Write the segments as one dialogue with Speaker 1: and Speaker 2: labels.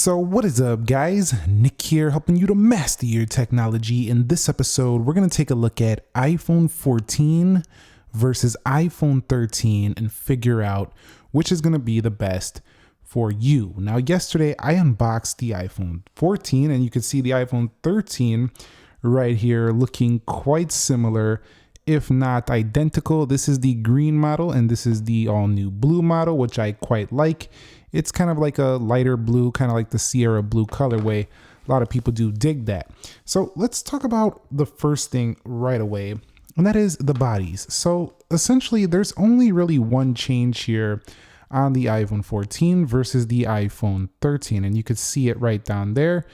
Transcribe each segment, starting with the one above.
Speaker 1: So what is up, guys? Nick here, helping you to master your technology. In this episode, we're going to take a look at iPhone 14 versus iPhone 13 and figure out which is going to be the best for you. Now, yesterday I unboxed the iPhone 14 and you can see the iPhone 13 right here looking quite similar, if not identical. This is the green model and this is the all new blue model, which I quite like. It's kind of like a lighter blue, kind of like the Sierra blue colorway. A lot of people do dig that. So let's talk about the first thing right away, and that is the bodies. So essentially, there's only really one change here on the iPhone 14 versus the iPhone 13, and you can see it right down there.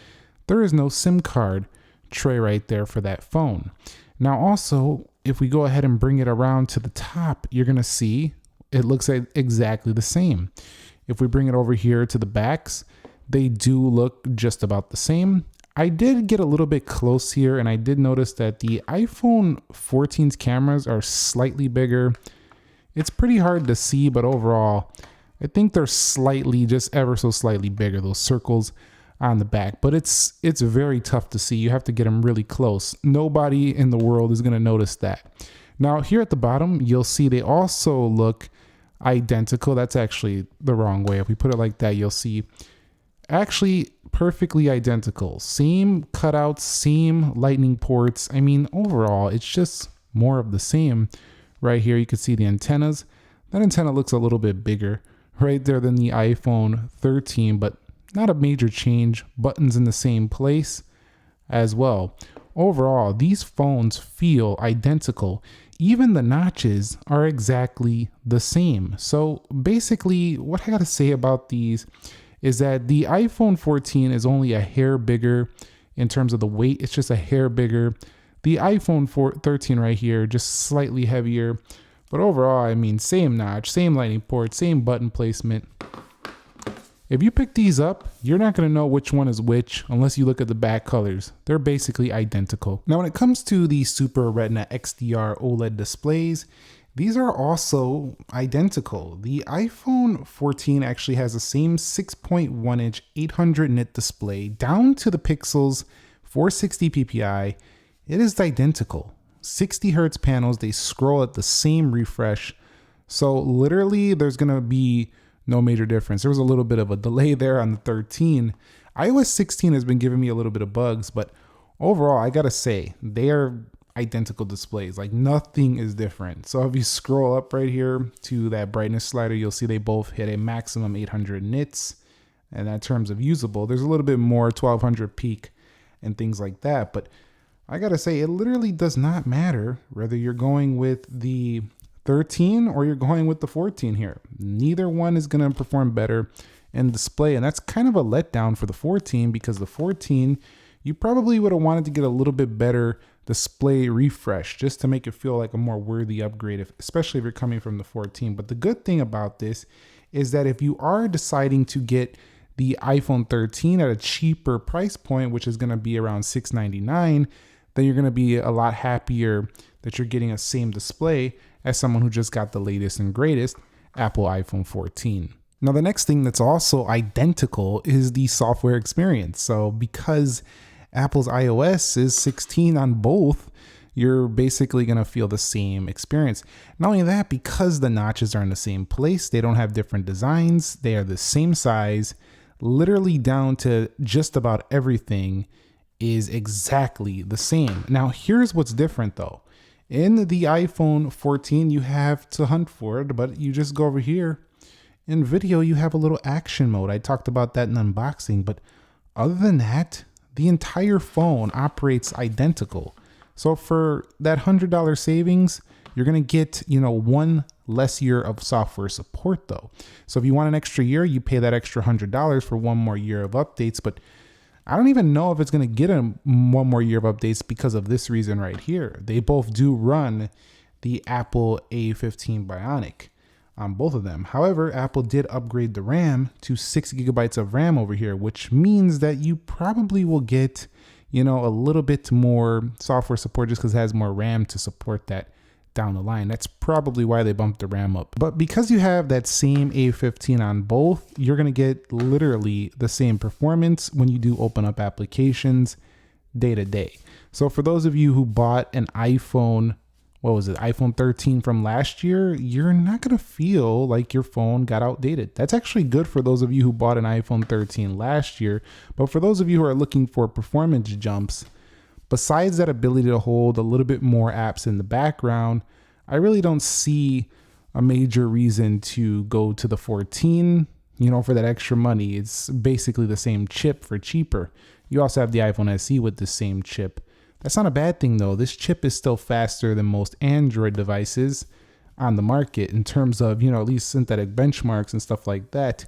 Speaker 1: There is no SIM card tray right there for that phone. Now also, if we go ahead and bring it around to the top, you're gonna see it looks exactly the same. If we bring it over here to the backs, they do look just about the same. I did get a little bit close here and I did notice that the iPhone 14's cameras are slightly bigger. It's pretty hard to see, but overall, I think they're slightly, just ever so slightly bigger, those circles on the back. But it's very tough to see. You have to get them really close. Nobody in the world is gonna notice that. Now here at the bottom, you'll see they also look identical. That's actually the wrong way. If we put it like that, you'll see actually perfectly identical. Same cutouts, same lightning ports. I mean, overall, it's just more of the same. Right here, you can see the antennas. That antenna looks a little bit bigger right there than the iPhone 13, but not a major change. Buttons in the same place as well. Overall, these phones feel identical. Even the notches are exactly the same. So basically, what I gotta say about these is that the iPhone 14 is only a hair bigger in terms of the weight. It's just a hair bigger. The iPhone 13 right here, just slightly heavier. But overall, I mean, same notch, same lightning port, same button placement. If you pick these up, you're not going to know which one is which unless you look at the back colors. They're basically identical. Now, when it comes to the Super Retina XDR OLED displays, these are also identical. The iPhone 14 actually has the same 6.1 inch 800 nit display down to the pixels, 460 ppi. It is identical. 60 hertz panels, they scroll at the same refresh. So literally there's going to be no major difference. There was a little bit of a delay there on the 13. iOS 16 has been giving me a little bit of bugs, but overall, I gotta say, they are identical displays. Like nothing is different. So if you scroll up right here to that brightness slider, you'll see they both hit a maximum 800 nits. And in terms of usable, there's a little bit more 1200 peak and things like that. But I gotta say, it literally does not matter whether you're going with the 13 or you're going with the 14 here. Neither one is going to perform better in display, and that's kind of a letdown for the 14 because the 14 you probably would have wanted to get a little bit better display refresh just to make it feel like a more worthy upgrade, especially if you're coming from the 14. But the good thing about this is that if you are deciding to get the iPhone 13 at a cheaper price point, which is going to be around $699, then you're going to be a lot happier that you're getting a same display as someone who just got the latest and greatest Apple iPhone 14. Now, the next thing that's also identical is the software experience. So because Apple's iOS is 16 on both, you're basically going to feel the same experience. Not only that, because the notches are in the same place, they don't have different designs, they are the same size, literally down to just about everything is exactly the same. Now, here's what's different though. In the iPhone 14, you have to hunt for it, but you just go over here. In video, you have a little action mode. I talked about that in unboxing, but other than that, the entire phone operates identical. So for that $100 savings, you're gonna get, one less year of software support though. So if you want an extra year, you pay that extra $100 for one more year of updates, but I don't even know if it's going to get one more year of updates because of this reason right here. They both do run the Apple A15 Bionic on both of them. However, Apple did upgrade the RAM to 6 gigabytes of RAM over here, which means that you probably will get, a little bit more software support just because it has more RAM to support that down the line. That's probably why they bumped the RAM up. But because you have that same A15 on both, you're going to get literally the same performance when you do open up applications day to day. So for those of you who bought an iPhone, what was it, iPhone 13 from last year, you're not going to feel like your phone got outdated. That's actually good for those of you who bought an iPhone 13 last year. But for those of you who are looking for performance jumps, besides that ability to hold a little bit more apps in the background, I really don't see a major reason to go to the 14, for that extra money. It's basically the same chip for cheaper. You also have the iPhone SE with the same chip. That's not a bad thing though. This chip is still faster than most Android devices on the market in terms of, at least synthetic benchmarks and stuff like that.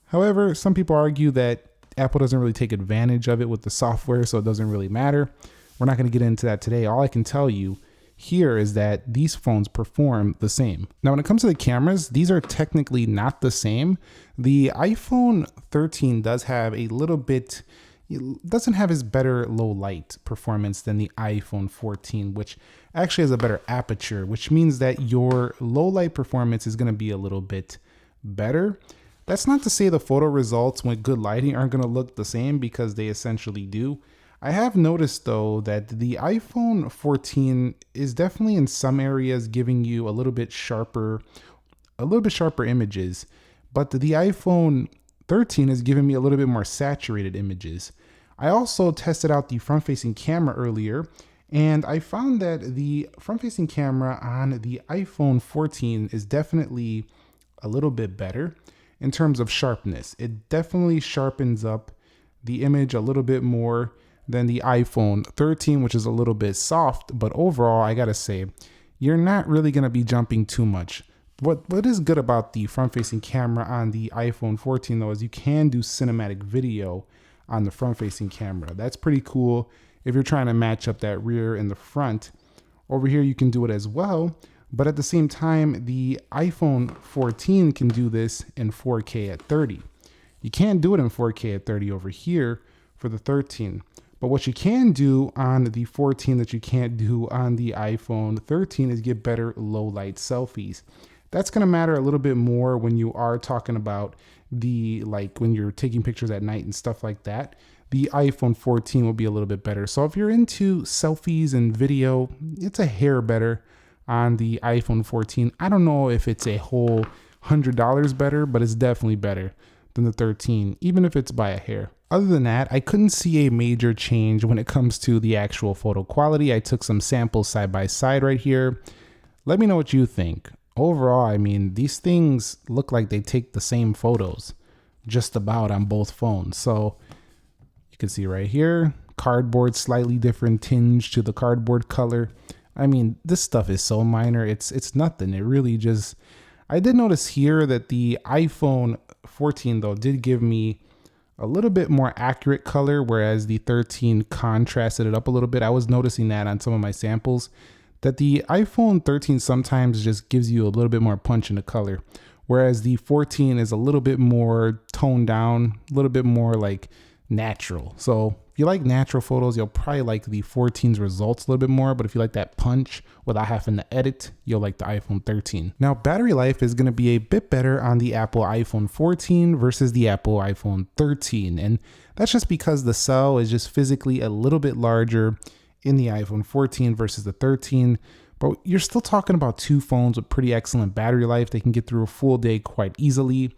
Speaker 1: However, some people argue that Apple doesn't really take advantage of it with the software, so it doesn't really matter. We're not going to get into that today. All I can tell you here is that these phones perform the same. Now, when it comes to the cameras, these are technically not the same. The iPhone 13 does have a little bit, it doesn't have as better low light performance than the iPhone 14, which actually has a better aperture, which means that your low light performance is going to be a little bit better. That's not to say the photo results with good lighting aren't going to look the same, because they essentially do. I have noticed though that the iPhone 14 is definitely in some areas giving you a little bit sharper images, but the iPhone 13 is giving me a little bit more saturated images. I also tested out the front-facing camera earlier, and I found that the front-facing camera on the iPhone 14 is definitely a little bit better in terms of sharpness. It definitely sharpens up the image a little bit more than the iPhone 13, which is a little bit soft. But overall, I gotta say, you're not really gonna be jumping too much. What is good about the front-facing camera on the iPhone 14 though is you can do cinematic video on the front-facing camera. That's pretty cool if you're trying to match up that rear and the front. Over here you can do it as well, but at the same time the iPhone 14 can do this in 4K at 30. You can't do it in 4K at 30 over here for the 13. But what you can do on the 14 that you can't do on the iPhone 13 is get better low light selfies. That's going to matter a little bit more when you are talking about when you're taking pictures at night and stuff like that. The iPhone 14 will be a little bit better. So if you're into selfies and video, it's a hair better on the iPhone 14. I don't know if it's a whole $100 better, but it's definitely better than the 13, even if it's by a hair. Other than that, I couldn't see a major change when it comes to the actual photo quality. I took some samples side by side right here. Let me know what you think. Overall, I mean, these things look like they take the same photos just about on both phones. So you can see right here, cardboard, slightly different tinge to the cardboard color. I mean, this stuff is so minor. It's nothing. It really just, I did notice here that the iPhone 14 though did give me a little bit more accurate color, whereas the 13 contrasted it up a little bit. I was noticing that on some of my samples, that the iPhone 13 sometimes just gives you a little bit more punch in the color, whereas the 14 is a little bit more toned down, a little bit more like natural. So if you like natural photos, you'll probably like the 14's results a little bit more, but if you like that punch without having to edit, you'll like the iPhone 13. Now, battery life is going to be a bit better on the Apple iPhone 14 versus the Apple iPhone 13, and that's just because the cell is just physically a little bit larger in the iPhone 14 versus the 13, but you're still talking about two phones with pretty excellent battery life. They can get through a full day quite easily,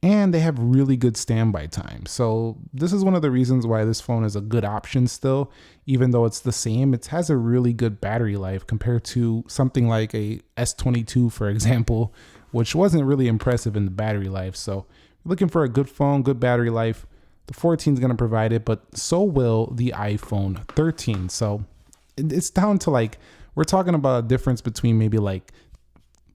Speaker 1: and they have really good standby time. So this is one of the reasons why this phone is a good option still, even though it's the same. It has a really good battery life compared to something like a S22, for example, which wasn't really impressive in the battery life. So looking for a good phone, good battery life, the 14 is going to provide it, but so will the iPhone 13. So it's down to we're talking about a difference between maybe 4%,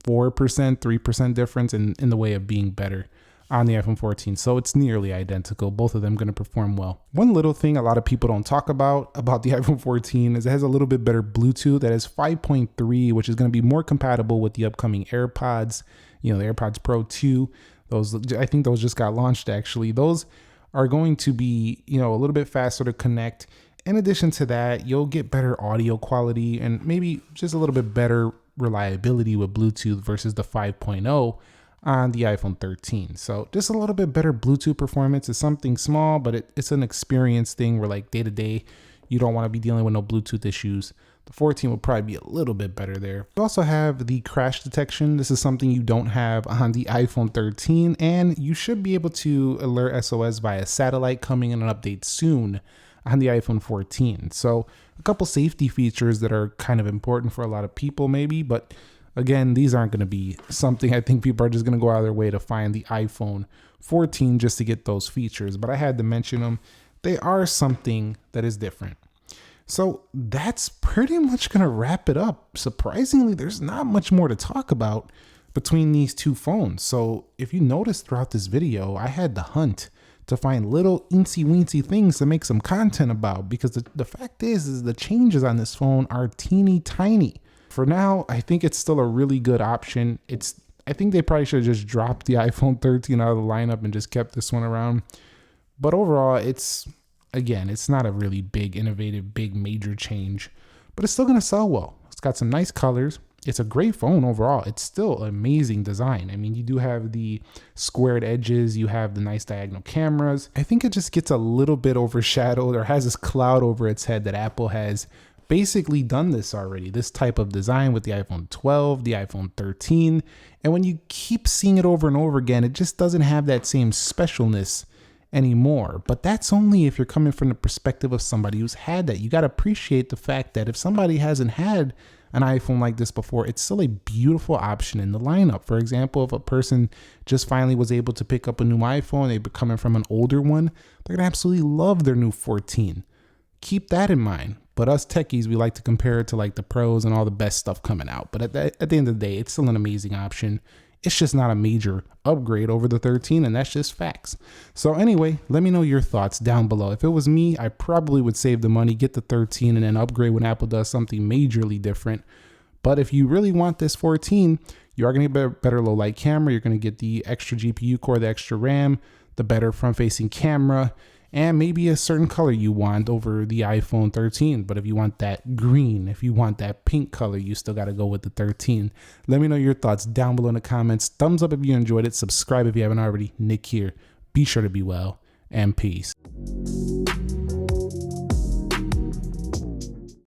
Speaker 1: 3% difference in the way of being better on the iPhone 14. So it's nearly identical. Both of them going to perform well. One little thing a lot of people don't talk about the iPhone 14 is it has a little bit better Bluetooth. That is 5.3, which is going to be more compatible with the upcoming AirPods, the AirPods Pro 2. I think those just got launched actually. Those are going to be, a little bit faster to connect. In addition to that, you'll get better audio quality and maybe just a little bit better reliability with Bluetooth versus the 5.0 on the iPhone 13. So just a little bit better Bluetooth performance. Is something small, but it's an experience thing where like day to day, you don't want to be dealing with no Bluetooth issues. The 14 will probably be a little bit better there. You also have the crash detection. This is something you don't have on the iPhone 13, and you should be able to alert SOS via satellite, coming in an update soon on the iPhone 14. So a couple safety features that are kind of important for a lot of people maybe, but again, these aren't going to be something I think people are just going to go out of their way to find the iPhone 14 just to get those features, but I had to mention them. They are something that is different. So that's pretty much going to wrap it up. Surprisingly, there's not much more to talk about between these two phones. So if you notice throughout this video, I had to hunt to find little incy-weensy things to make some content about, because the fact is the changes on this phone are teeny tiny. For now, I think it's still a really good option. I think they probably should have just dropped the iPhone 13 out of the lineup and just kept this one around. But overall, again, it's not a really big, innovative, big, major change, but it's still going to sell well. It's got some nice colors. It's a great phone overall. It's still an amazing design. I mean, you do have the squared edges. You have the nice diagonal cameras. I think it just gets a little bit overshadowed or has this cloud over its head that Apple has basically done this already, this type of design with the iPhone 12, the iPhone 13. And when you keep seeing it over and over again, it just doesn't have that same specialness anymore. But that's only if you're coming from the perspective of somebody who's had that. You got to appreciate the fact that if somebody hasn't had an iPhone like this before, it's still a beautiful option in the lineup. For example, if a person just finally was able to pick up a new iPhone, they're coming from an older one, they're gonna absolutely love their new 14. Keep that in mind. But us techies, we like to compare it to like the pros and all the best stuff coming out. But at the end of the day, it's still an amazing option. It's just not a major upgrade over the 13, and that's just facts. So anyway, let me know your thoughts down below. If it was me, I probably would save the money, get the 13, and then upgrade when Apple does something majorly different. But if you really want this 14, you are going to get a better low light camera. You're going to get the extra GPU core, the extra RAM, the better front-facing camera, and maybe a certain color you want over the iPhone 13. But if you want that green, if you want that pink color, you still got to go with the 13. Let me know your thoughts down below in the comments. Thumbs up if you enjoyed it. Subscribe if you haven't already. Nick here. Be sure to be well, and peace.